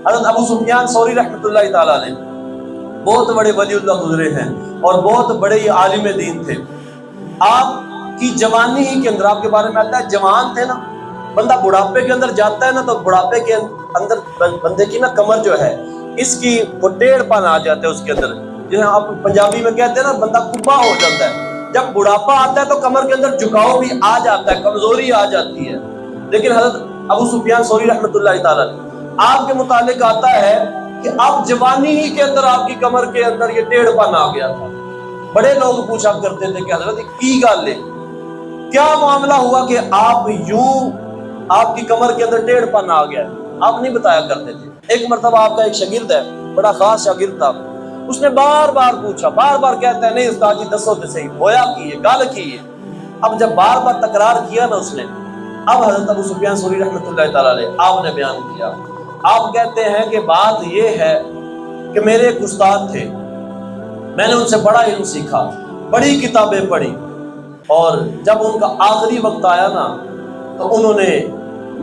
حضرت ابو سفیان ثوری رحمۃ اللہ تعالیٰ علیہ بہت بڑے ولی اللہ گزرے ہیں اور بہت بڑے عالم دین تھے. آپ کی جوانی ہی کے اندر، آپ کے بارے میں آتا ہے جوان تھے نا، بندہ بڑھاپے کے اندر جاتا ہے نا تو بڑھاپے کے اندر بندے کی نا کمر جو ہے اس کی وہ ٹیڑھ پن آ جاتا ہے اس کے اندر، جسے آپ پنجابی میں کہتے ہیں نا بندہ کبا ہو جاتا ہے. جب بڑھاپا آتا ہے تو کمر کے اندر جھکاؤ بھی آ جاتا ہے، کمزوری آ جاتی ہے. لیکن حضرت ابو سفیان ثوری رحمۃ اللہ تعالیٰ آپ کے متعلق آتا ہے کہ آپ جوانی ہی کے اندر آپ کی کمر کے اندر یہ ٹیڑھ پن آ گیا تھا. بڑے لوگ پوچھا کرتے تھے کہ حضرت کی گل ہے، کیا معاملہ ہوا کہ آپ یوں آپ کی کمر کے اندر ٹیڑھ پن آ گیا؟ آپ نہیں بتایا کرتے تھے. ایک مرتبہ آپ کا ایک شاگرد ہے، بڑا خاص شاگرد تھا، اس نے بار بار پوچھا، بار بار کہتا ہے نہیں استاد جی دسو تو صحیح ہویا کی ہے، گل کی ہے. اب جب بار بار تکرار کیا نا اس نے، اب حضرت ابو سفیان ثوری رحمۃ اللہ تعالیٰ علیہ آپ نے بیان کیا. آپ کہتے ہیں کہ بات یہ ہے کہ میرے ایک استاد تھے، میں نے ان سے بڑا علم سیکھا، بڑی کتابیں پڑھی، اور جب ان کا آخری وقت آیا نا تو انہوں نے،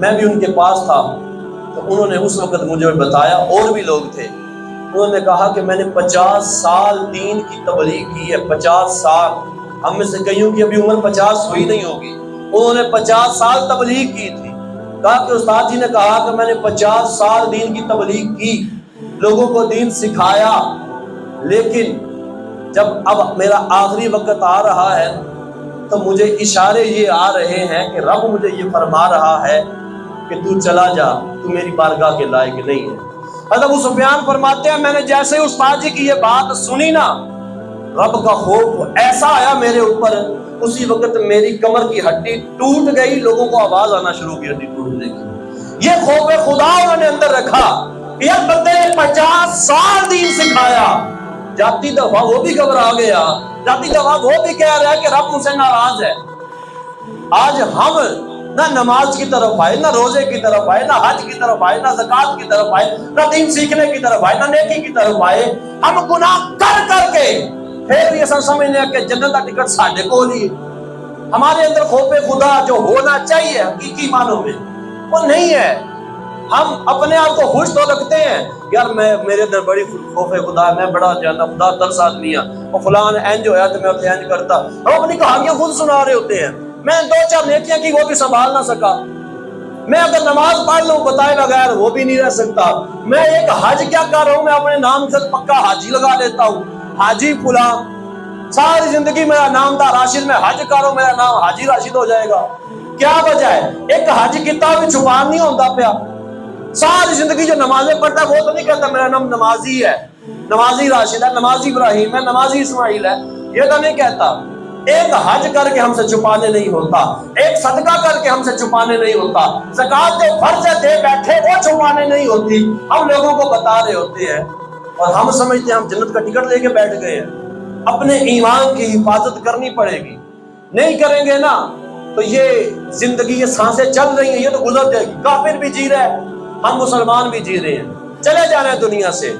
میں بھی ان کے پاس تھا تو انہوں نے اس وقت مجھے بتایا، اور بھی لوگ تھے، انہوں نے کہا کہ میں نے 50 سال دین کی تبلیغ کی ہے. 50 سال، ہم میں سے کئیوں کی ابھی عمر 50 ہوئی نہیں ہوگی، انہوں نے 50 سال تبلیغ کی تھی. کہا کہ استاد جی نے کہا کہ میں نے 50 سال دین کی تبلیغ کی، لوگوں کو دین سکھایا، لیکن جب اب میرا آخری وقت آ رہا ہے تو مجھے اشارے یہ آ رہے ہیں کہ رب مجھے یہ فرما رہا ہے کہ تو چلا جا، تو میری بارگاہ کے لائق نہیں ہے. حضرت ابو سفیان فرماتے ہیں میں نے جیسے استاد جی کی یہ بات سنی نا، رب کا خوف ایسا آیا میرے اوپر، اسی وقت میری کمر کی ہڈی ٹوٹ گئی، لوگوں کو آواز آنا شروع کی ہڈی ٹوٹنے کی. یہ خوف خدا انہوں نے اندر رکھا کہ یہ بندے نے 50 سال دین سکھایا، جاتی دفعہ وہ بھی گھبرا گیا، جاتی دفعہ وہ بھی کہہ رہا ہے کہ رب مجھ سے ناراض ہے. آج ہم نہ نماز کی طرف آئے، نہ روزے کی طرف آئے، نہ حج کی طرف آئے، نہ زکوٰۃ کی طرف آئے، نہ دین سیکھنے کی طرف آئے، نہ نیکی کی طرف آئے. ہم گناہ کر کر کے پھر یہ سمجھنے کہ جنت کا ٹکٹ ساڈے کول ہی. ہمارے اندر خوف خدا جو ہونا چاہیے حقیقی معنوں میں وہ نہیں ہے. ہم اپنے آپ کو خوش تو رکھتے ہیں، یار میں میرے اندر بڑی خوف خدا ہے، میں بڑا جانا خدا ترس آدمی ہوں، وہ فلان انج ہویا تو میں اسے انج کرتا. ہم اپنی کہانیاں خود سنا رہے ہوتے ہیں. میں 2-4 نیکیاں کی وہ بھی سنبھال نہ سکا، میں اگر نماز پڑھ لوں بتائے بغیر وہ بھی نہیں رہ سکتا. میں ایک حج کیا کر رہا ہوں، میں اپنے نام سے پکا حاجی لگا لیتا ہوں، حاجی فلان. ساری زندگی میرا نام تھا راشد، میں حج کر رہا ہوں، میرا نام حاجی راشد ہو جائے گا. کیا وجہ ہے؟ ایک حج کتا بھی چھپان نہیں ہوتا پیا. ساری زندگی جو نمازیں پڑھتا ہے وہ تو نہیں کہتا میرا نام نمازی ہے، نمازی راشد ہے، نمازی ابراہیم ہے، نمازی اسماعیل ہے، یہ تو نہیں کہتا. ایک حج کر کے ہم سے چھپانے نہیں ہوتا، ایک صدقہ کر کے ہم سے چھپانے نہیں ہوتا، زکوٰۃ جو فرض دے بیٹھے وہ چھپانے نہیں ہوتی. ہم لوگوں کو بتا رہے ہوتے ہیں اور ہم سمجھتے ہیں ہم جنت کا ٹکٹ لے کے بیٹھ گئے ہیں. اپنے ایمان کی حفاظت کرنی پڑے گی. نہیں کریں گے نا تو یہ زندگی، یہ سانسیں چل رہی ہیں، یہ تو گزر جائے گی. کافر بھی جی رہا ہے، ہم مسلمان بھی جی رہے ہیں، چلے جانا ہے دنیا سے.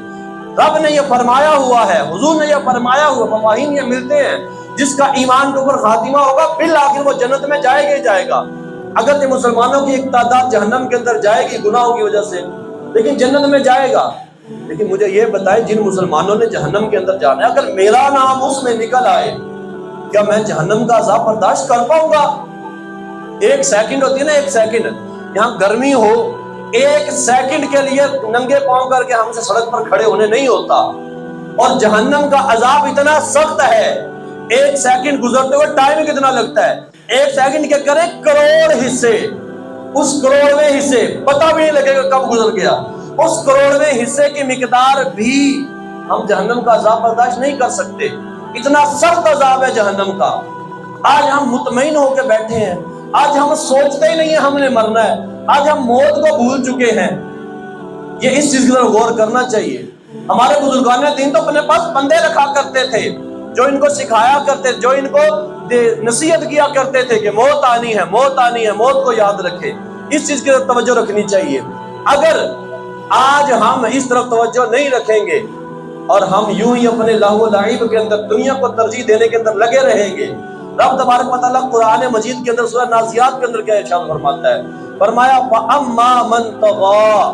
رب نے یہ فرمایا ہوا ہے، حضور نے یہ فرمایا ہوا، مفاہیم یہ ملتے ہیں. جس کا ایمان کے اوپر خاتمہ ہوگا بالآخر وہ جنت میں جائے گا ہی جائے گا. اگرچہ مسلمانوں کی ایک تعداد جہنم کے اندر جائے گی گناہوں کی وجہ سے، لیکن جنت میں جائے گا. لیکن مجھے یہ بتائیں جن مسلمانوں نے جہنم کے اندر جانا ہے، اگر میرا نام اس میں نکل آئے کیا میں جہنم کا عذاب برداشت کر پاؤں گا؟ 1 سیکنڈ ہوتی ہے نا، 1 سیکنڈ، یہاں گرمی ہو 1 سیکنڈ کے لیے ننگے پاؤں کر کے ہم سے سڑک پر کھڑے ہونے نہیں ہوتا. اور جہنم کا عذاب اتنا سخت ہے، 1 سیکنڈ گزرتے ہوئے ٹائم کتنا لگتا ہے. 1 سیکنڈ کے کریں کروڑ حصے، اس کروڑویں حصے پتہ بھی نہیں لگے گا کب گزر گیا. اس کروڑویں حصے کی مقدار بھی ہم جہنم کا عذاب برداشت نہیں کر سکتے. اتنا سخت عذاب ہے جہنم کا. آج ہم مطمئن ہو کے بیٹھے ہیں، آج ہم سوچتے ہی نہیں ہیں ہم نے مرنا ہے، آج ہم موت کو بھول چکے ہیں. یہ اس چیز پر غور کرنا چاہیے. ہمارے بزرگان دین تو اپنے پاس بندے رکھا کرتے تھے جو ان کو سکھایا کرتے، جو ان کو نصیحت کیا کرتے تھے کہ موت آنی ہے، موت آنی ہے، موت کو یاد رکھے. اس چیز کی توجہ رکھنی چاہیے. اگر آج ہم اس طرف توجہ نہیں رکھیں گے اور ہم یوں ہی اپنے لہو و لعب کے اندر دنیا کو ترجیح دینے کے اندر لگے رہیں گے، رب تبارک و تعالیٰ قرآن مجید کے اندر سورہ نازیات کے اندر کیا ارشاد فرماتا ہے؟ فرمایا فَأَمَّا مَن طَغَىٰ،